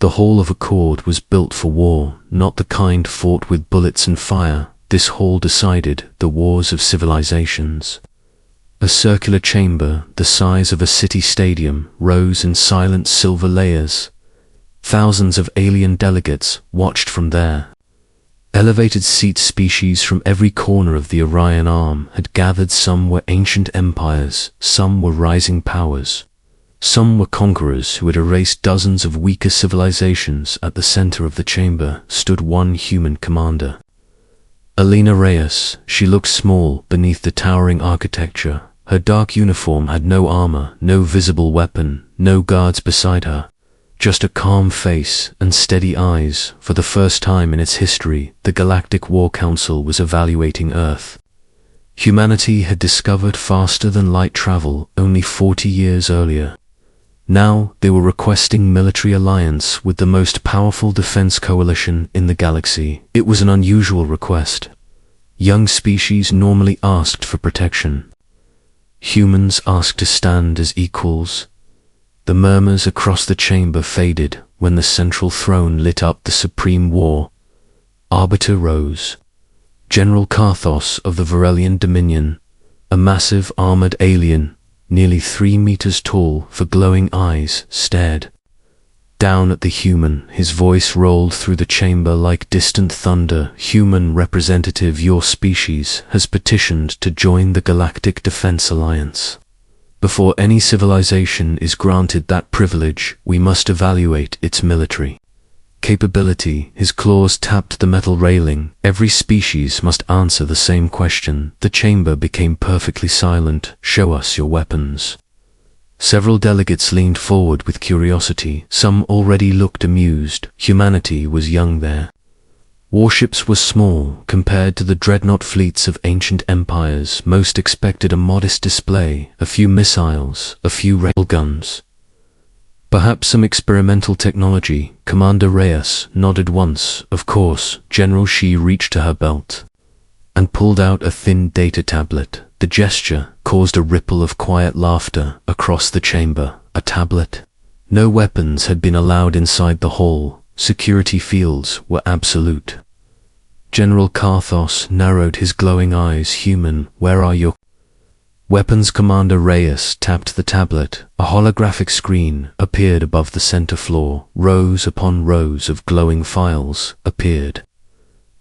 The Hall of Accord was built for war, not the kind fought with bullets and fire. This hall decided the wars of civilizations. A circular chamber, the size of a city stadium, rose in silent silver layers. Thousands of alien delegates watched from there. Elevated seat species from every corner of the Orion Arm had gathered. Some were ancient empires, some were rising powers. Some were conquerors who had erased dozens of weaker civilizations. At the center of the chamber stood one human commander. Alina Reyes. She looked small beneath the towering architecture. Her dark uniform had no armor, no visible weapon, no guards beside her. Just a calm face and steady eyes. For the first time in its history, the Galactic War Council was evaluating Earth. Humanity had discovered faster than light travel only 40 years earlier. Now they were requesting military alliance with the most powerful defense coalition in the galaxy. It was an unusual request. Young species normally asked for protection. Humans asked to stand as equals. The murmurs across the chamber faded when the central throne lit up the supreme war. Arbiter rose. General Karthos of the Varelian Dominion, a massive armored alien, nearly 3 meters tall, for glowing eyes, stared down at the human. His voice rolled through the chamber like distant thunder. Human representative, your species has petitioned to join the Galactic Defense Alliance. Before any civilization is granted that privilege, we must evaluate its military capability. His claws tapped the metal railing. Every species must answer the same question. The chamber became perfectly silent. Show us your weapons. Several delegates leaned forward with curiosity. Some already looked amused. Humanity was young there. Warships were small compared to the dreadnought fleets of ancient empires. Most expected a modest display, a few missiles, a few railguns. Perhaps some experimental technology. Commander Reyes nodded once. Of course. General Shi reached to her belt and pulled out a thin data tablet. The gesture caused a ripple of quiet laughter across the chamber. A tablet? No weapons had been allowed inside the hall. Security fields were absolute. General Karthos narrowed his glowing eyes. Human, where are your weapons? Commander Reyes tapped the tablet. A holographic screen appeared above the center floor. Rows upon rows of glowing files appeared.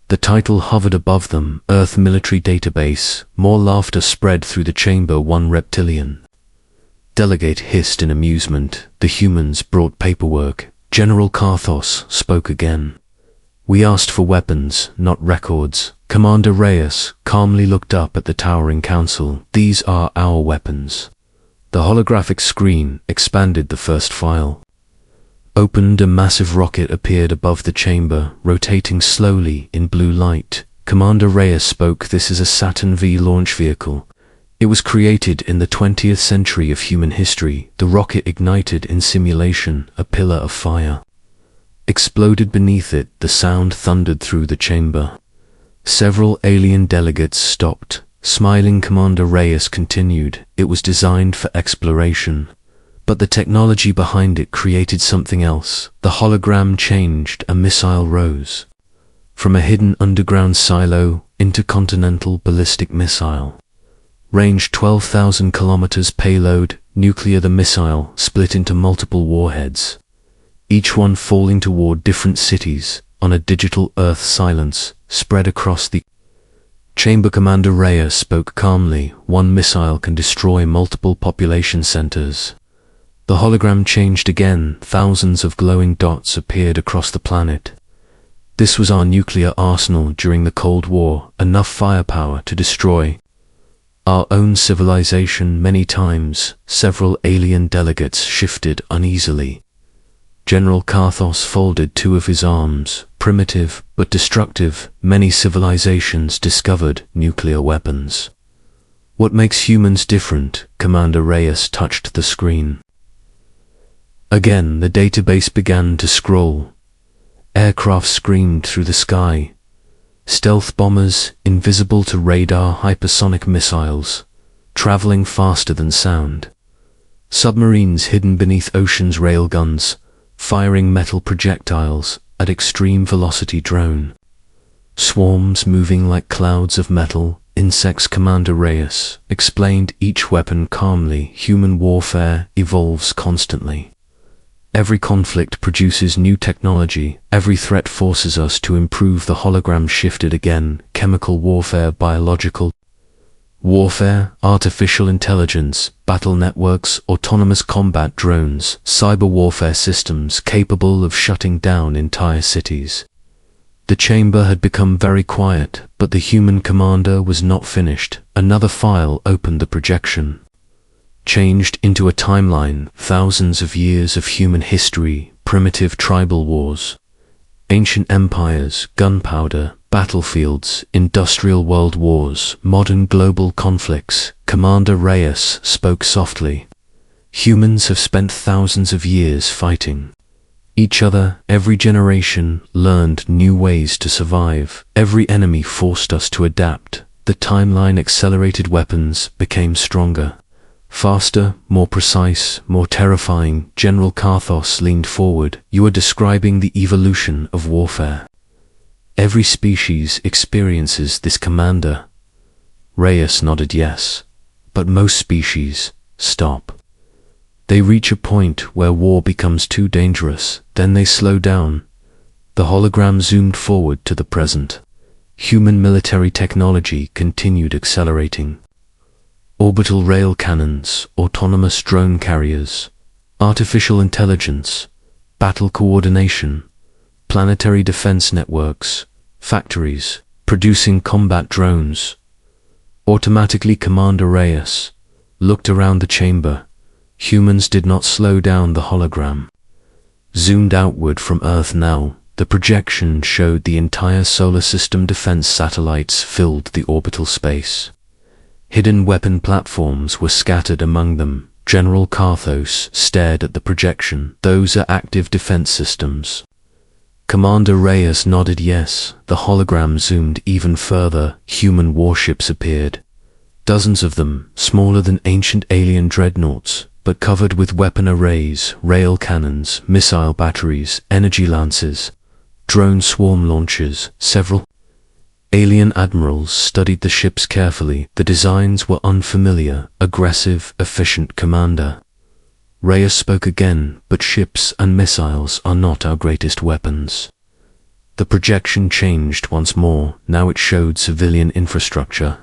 The title hovered above them, Earth Military Database. More laughter spread through the chamber. One reptilian delegate hissed in amusement. The humans brought paperwork. General Karthos spoke again. We asked for weapons, not records. Commander Reyes calmly looked up at the towering council. These are our weapons. The holographic screen expanded. The first file opened. A massive rocket appeared above the chamber, rotating slowly in blue light. Commander Reyes spoke. This is a Saturn V launch vehicle. It was created in the 20th century of human history. The rocket ignited in simulation. A pillar of fire exploded beneath it. The sound thundered through the chamber. Several alien delegates stopped. Smiling, Commander Reyes continued. It was designed for exploration, but the technology behind it created something else. The hologram changed. A missile rose from a hidden underground silo. Intercontinental ballistic missile. Range 12,000 kilometers. Payload nuclear. The missile split into multiple warheads, each one falling toward different cities. On a digital Earth, silence spread across the chamber. Commander Reyes spoke calmly. One missile can destroy multiple population centers. The hologram changed again. Thousands of glowing dots appeared across the planet. This was our nuclear arsenal during the Cold War, enough firepower to destroy our own civilization many times. Several alien delegates shifted uneasily. General Karthos folded two of his arms. Primitive but destructive. Many civilizations discovered nuclear weapons. What makes humans different? Commander Reyes touched the screen. Again, the database began to scroll. Aircraft screamed through the sky. Stealth bombers, invisible to radar. Hypersonic missiles, traveling faster than sound. Submarines hidden beneath oceans. Railguns, firing metal projectiles at extreme velocity drone. Swarms moving like clouds of metal, insects. Commander Reyes explained each weapon calmly. Human warfare evolves constantly. Every conflict produces new technology, every threat forces us to improve. The hologram shifted again. Chemical warfare, biological warfare, artificial intelligence, battle networks, autonomous combat drones, cyber warfare systems capable of shutting down entire cities. The chamber had become very quiet, but the human commander was not finished. Another file opened. The projection changed into a timeline, thousands of years of human history, primitive tribal wars, ancient empires, gunpowder, battlefields, industrial world wars, modern global conflicts. Commander Reyes spoke softly. Humans have spent thousands of years fighting each other. Every generation learned new ways to survive. Every enemy forced us to adapt. The timeline accelerated. Weapons became stronger, faster, more precise, more terrifying. General Karthos leaned forward. You are describing the evolution of warfare. Every species experiences this, Commander. Reyes nodded yes, but most species stop. They reach a point where war becomes too dangerous, then they slow down. The hologram zoomed forward to the present. Human military technology continued accelerating. Orbital rail cannons, autonomous drone carriers, artificial intelligence, battle coordination, planetary defense networks, factories producing combat drones. Automatically, Commander Reyes looked around the chamber. Humans did not slow down. The hologram zoomed outward from Earth now. The projection showed the entire solar system. Defense satellites filled the orbital space. Hidden weapon platforms were scattered among them. General Karthos stared at the projection. Those are active defense systems. Commander Reyes nodded yes. The hologram zoomed even further. Human warships appeared. Dozens of them, smaller than ancient alien dreadnoughts, but covered with weapon arrays, rail cannons, missile batteries, energy lances, drone swarm launchers. Several alien admirals studied the ships carefully. The designs were unfamiliar, aggressive, efficient. Commander Reyes spoke again, but ships and missiles are not our greatest weapons. The projection changed once more. Now it showed civilian infrastructure.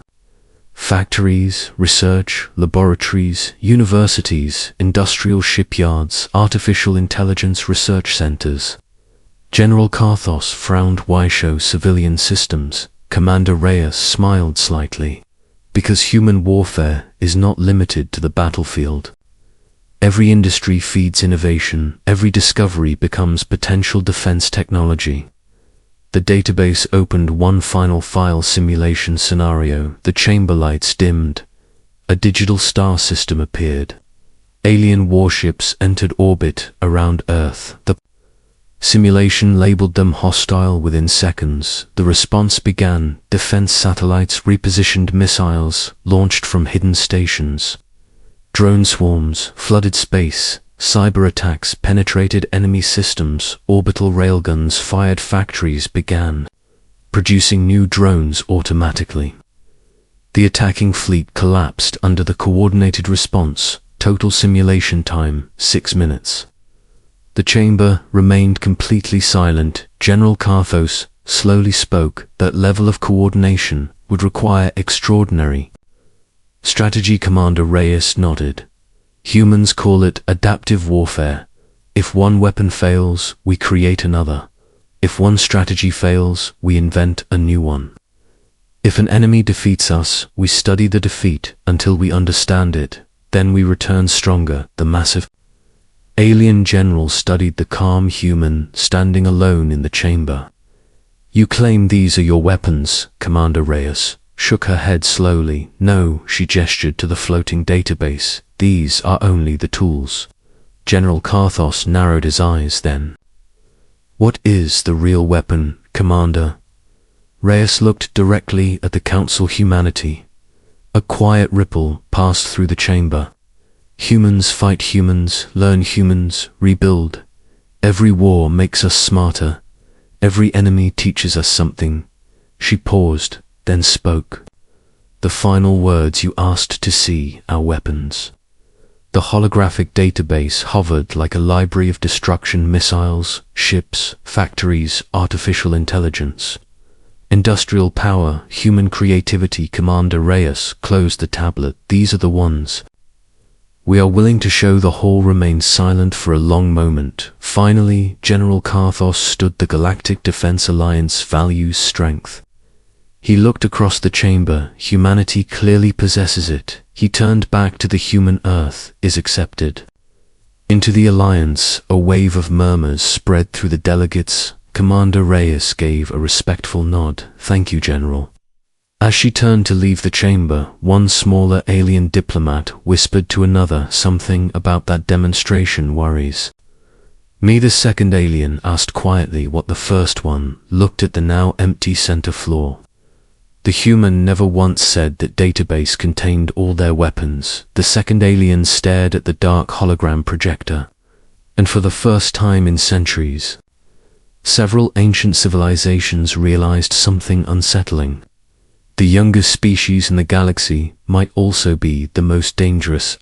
Factories, research, laboratories, universities, industrial shipyards, artificial intelligence research centers. General Karthos frowned. Why show civilian systems? Commander Reyes smiled slightly. Because human warfare is not limited to the battlefield. Every industry feeds innovation. Every discovery becomes potential defense technology. The database opened. One final file. Simulation scenario. The chamber lights dimmed. A digital star system appeared. Alien warships entered orbit around Earth. The simulation labeled them hostile. Within seconds, the response began. Defense satellites repositioned. Missiles launched from hidden stations. Drone swarms flooded space. Cyber attacks penetrated enemy systems. Orbital railguns fired. Factories began producing new drones automatically. The attacking fleet collapsed under the coordinated response. Total simulation time, 6 minutes. The chamber remained completely silent. General Karthos slowly spoke. That level of coordination would require extraordinary strategy. Commander Reyes nodded. Humans call it adaptive warfare. If one weapon fails, we create another. If one strategy fails, we invent a new one. If an enemy defeats us, we study the defeat until we understand it. Then we return stronger. The massive alien general studied the calm human standing alone in the chamber. You claim these are your weapons? Commander Reyes shook her head slowly. No, she gestured to the floating database. These are only the tools. General Karthos narrowed his eyes. Then, what is the real weapon, Commander? Reyes looked directly at the council. Humanity. A quiet ripple passed through the chamber. Humans fight humans, learn humans, rebuild. Every war makes us smarter. Every enemy teaches us something. She paused, then spoke. The final words you asked to see, our weapons. The holographic database hovered like a library of destruction: missiles, ships, factories, artificial intelligence. Industrial power, human creativity. Commander Reyes closed the tablet. These are the ones. We are willing to show. The hall remained silent for a long moment. Finally, General Karthos stood. The Galactic Defense Alliance values strength. He looked across the chamber. Humanity clearly possesses it. He turned back to the human Earth is accepted. Into the Alliance, a wave of murmurs spread through the delegates. Commander Reyes gave a respectful nod. Thank you, General. As she turned to leave the chamber, one smaller alien diplomat whispered to another, something about that demonstration worries me. The second alien asked quietly what the first one looked at the now empty center floor. The human never once said that database contained all their weapons. The second alien stared at the dark hologram projector, and for the first time in centuries, several ancient civilizations realized something unsettling. The youngest species in the galaxy might also be the most dangerous.